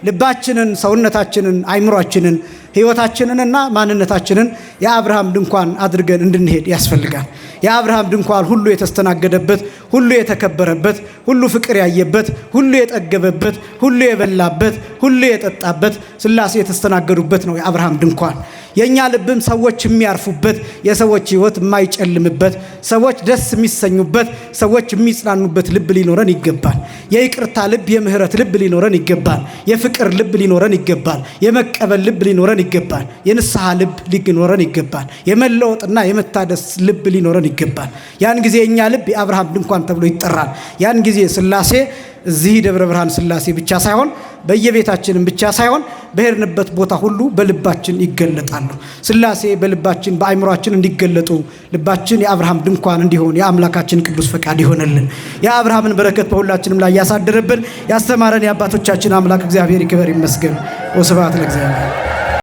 Speaker 1: ልባችንን፣ ሰውነታችንን፣ አእምሯችንን ሕይወታችንንና ማንነታችንን የአብርሃም ድንኳን አድርገን እንድንሄድ ያስፈልጋል። የአብርሃም ድንኳን ሁሉ የተስተናገደበት፣ ሁሉ የተከበረበት፣ ሁሉ ፍቅር ያየበት፣ ሁሉ የጠገበበት፣ ሁሉ የበላበት፣ ሁሉ የጠጣበት ሥላሴ የተስተናገዱበት ነው የአብርሃም ድንኳን። የኛ ልብም ሰዎች የሚያርፉበት፣ የሰዎች ሕይወት የማይጨልምበት፣ ሰዎች ደስ የሚሰኙበት፣ ሰዎች የሚጽናኑበት ልብ ሊኖረን ይገባል። የይቅርታ ልብ፣ የምህረት ልብ ሊኖረን ይገባል። የፍቅር ልብ ሊኖረን ይገባል። የመቀበል ልብ ሊኖረን ይገባል። የንስሐ ልብ ሊኖረን ይገባል። የመለወጥና የመታደስ ልብ ሊኖረን ይገባል። ያን ጊዜ የኛ ልብ የአብርሃም ድንኳን ተብሎ ይጠራል። ያን ጊዜ ሥላሴ እዚህ ደብረ ብርሃን ሥላሴ ብቻ ሳይሆን በየቤታችንም ብቻ ሳይሆን በሄድንበት ቦታ ሁሉ በልባችን ይገለጣሉ። ሥላሴ በልባችን በአእምሯችን እንዲገለጡ ልባችን የአብርሃም ድንኳን እንዲሆን የአምላካችን ቅዱስ ፈቃድ ይሆንልን። የአብርሃምን በረከት በሁላችንም ላይ ያሳደረብን ያስተማረን የአባቶቻችን አምላክ እግዚአብሔር ይክበር ይመስገን። ወስብሐት ለእግዚአብሔር።